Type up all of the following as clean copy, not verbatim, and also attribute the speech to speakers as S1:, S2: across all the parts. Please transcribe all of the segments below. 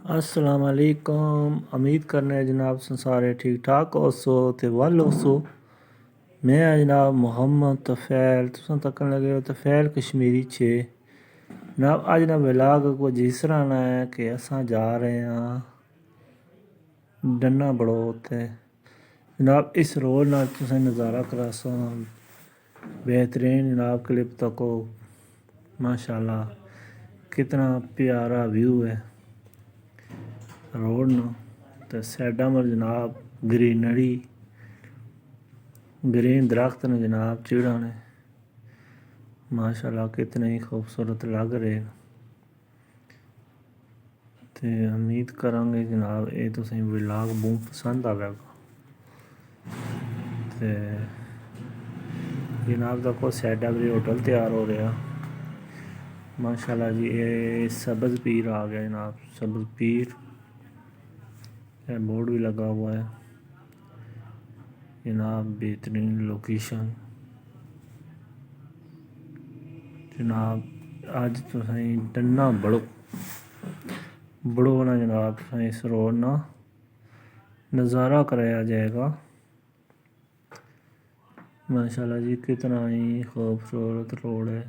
S1: अस्सलाम वालेकुम। उम्मीद करने जनाब सारे ठीक ठाक हो सो ते वल हो सो। मैं जनाब मोहम्मद तफैल तुम तकन लगे हो तफैल कश्मीरी छे जनाब। अज ना विलाग को जिस तरह ना है कि असा जा रहे हैं डन्ना बड़ो ते जनाब इस रोड ना तुसें नज़ारा करासा बेहतरीन जनाब। क्लिप तको माशाल्लाह कितना प्यारा व्यू है रोड ना। तो साइडा पर जनाब ग्रीनरी ग्रीन दरख्त ने जनाब चिड़ा ने माशाल्लाह कितने ही खूबसूरत लग रहे हैं। तो उम्मीद करांगे जनाब ये तुसें व्लॉग बहुत पसंद आवेगा। तो जनाब देखो साइडा पर होटल तैयार हो रहा माशाल्लाह जी। ये सब्ज़ पीर आ गया जनाब, सब्ज़ पीर बोर्ड भी लगा हुआ है जनाब। बेहतरीन लोकेशन जनाब। अज तुसें डन्ना बड़ो ना जनाब तुसें इस रोड ना नज़ारा कराया जाएगा माशाल्लाह जी। कितना ही खूबसूरत रोड है।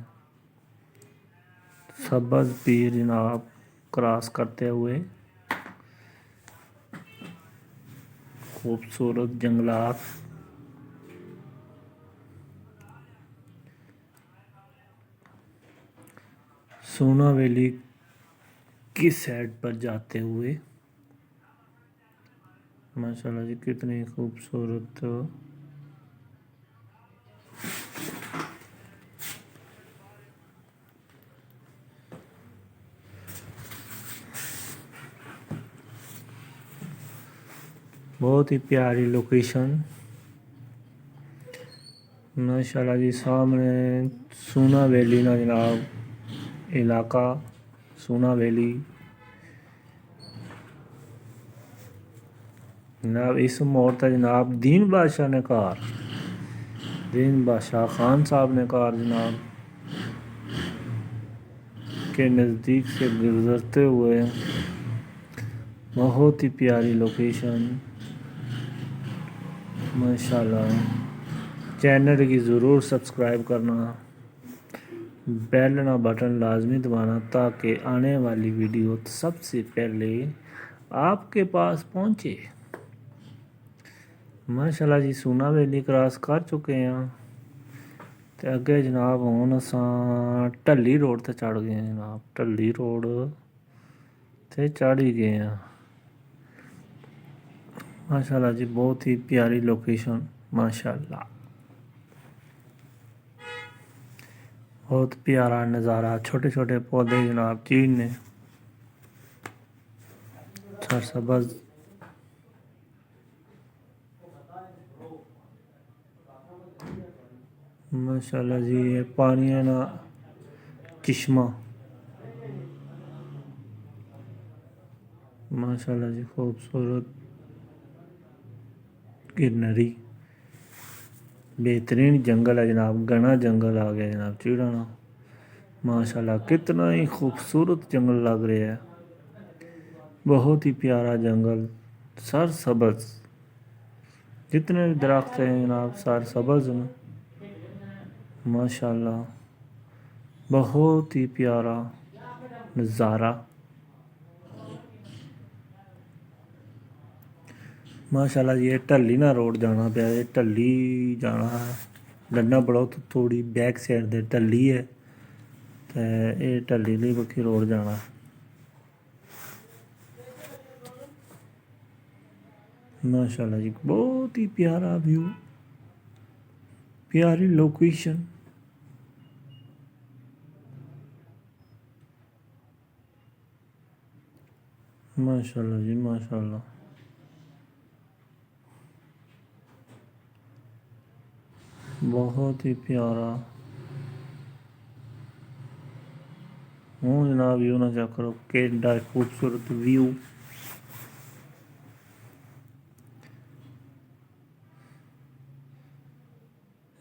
S1: सब्ज़ पीर जनाब क्रॉस करते हुए खूबसूरत जंगलात सोना वैली की साइड पर जाते हुए माशाल्लाह जी कितनी खूबसूरत बहुत ही प्यारी लोकेशन माशाल्लाह जी। सामने सोना वैली ना जनाब इलाका सोना वैली जनाब। इस मोड़ तक जनाब दीन बादशाह ने कार दीन बादशाह खान साहब ने कार जनाब के नज़दीक से गुजरते हुए बहुत ही प्यारी लोकेशन माशाल्लाह। चैनल की ज़रूर सब्सक्राइब करना, बेल ना बटन लाजमी दबाना ताकि आने वाली वीडियो सबसे पहले आपके पास पहुंचे माशाल्लाह जी। सोना वैली क्रॉस कर चुके हैं तो अगे जनाब हुण असां ढली रोड ते चढ़ गए हैं जनाब। ढली रोड ते चढ़ ही गए हैं माशाल्लाह जी। बहुत ही प्यारी लोकेशन माशाल्लाह। बहुत प्यारा नज़ारा। छोटे छोटे पौधे जनाब चीड़ ने सरसब्ज़ माशाल्लाह जी। ये पानी है ना चश्मा माशाल्लाह जी खूबसूरत ग्रीनरी बेहतरीन जंगल है जनाब। घना जंगल आ गया जनाब चिड़ाना माशाल्लाह। कितना ही खूबसूरत जंगल लग रहा है। बहुत ही प्यारा जंगल सरसब्ज़ जितने भी दरख्त हैं जनाब सरसब्ज़ हैं माशाल्लाह। बहुत ही प्यारा नज़ारा माशाल्लाह। ये ढली ना रोड जाना पे ढली जाना डन्ना बड़ो तो थोड़ी बैक साइड दे ढली है तो ये ढली ली बक्खी रोड जाना माशाल्लाह जी। बहुत ही प्यारा व्यू प्यारी लोकेशन माशाल्लाह जी माशाल्लाह। बहुत ही प्यारा हूँ जनाब। व्यू ना चेक करो केडा खूबसूरत व्यू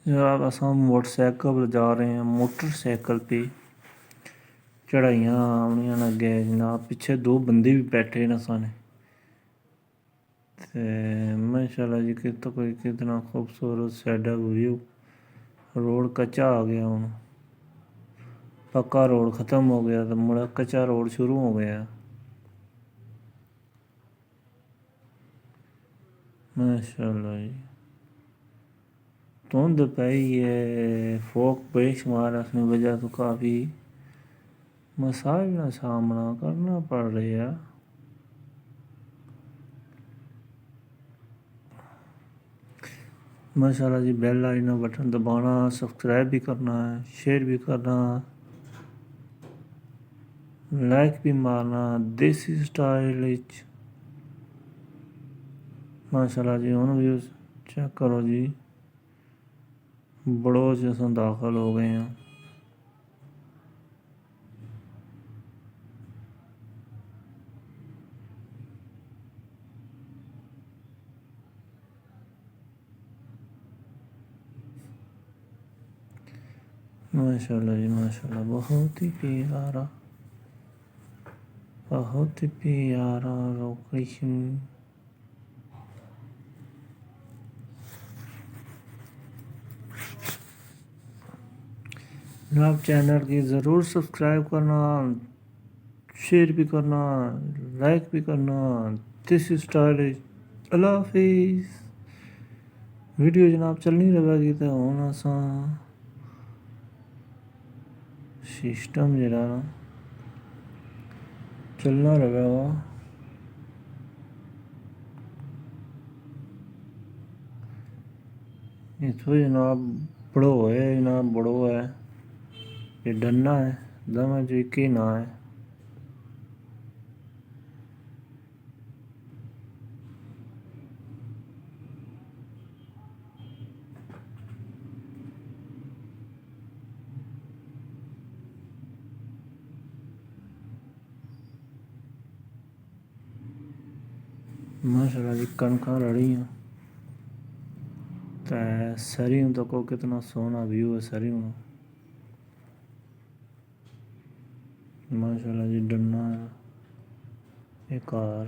S1: जनाब। असां मोटरसाइकिल पर जा रहे हैं मोटरसाइकिल पे چڑھائیاں آنیاں لگے جناب پیچھے دو بندے بھی بیٹھے نا سانے ماشاءاللہ جی کتنا خوبصورت سیڈا ویو روڈ کچا آ گیا ہوں پکا روڈ ختم ہو گیا تو مڑا کچا روڈ شروع ہو گیا ماشاءاللہ جی دھند پئی ہے فوق بے شمار اپنی وجہ تو کافی مسائل کا سامنا کرنا پڑ رہا ہے ماشاءاللہ جی بیل آئینا بٹن دبانا سبسکرائب بھی کرنا ہے شیئر بھی کرنا لائک بھی مارنا دیسی سٹائل ماشاءاللہ جی ہوں بھی چیک کرو جی بڑوچ اساں داخل ہو گئے ہیں ماشاءاللہ جی ماشاءاللہ بہت ہی پیارا لوکیشن جناب چینل کی ضرور سبسکرائب کرنا شیئر بھی کرنا لائک بھی کرنا دیسی سٹائل اللہ حافظ ویڈیو جناب چلنی رہے گی تو ہونا سا سسٹم جڑا نا چلنا رہے گا اتو جناب بڑو ہے جناب بڑو ہے یہ ڈنا ہے دمیں جو ایک ہی نہ ہے ماشاءاللہ جی کنکاں رڑی ہیں سریوں تک کتنا سونا ویو ہے سریوں ماشاءاللہ جی ڈنا ہے ایک کار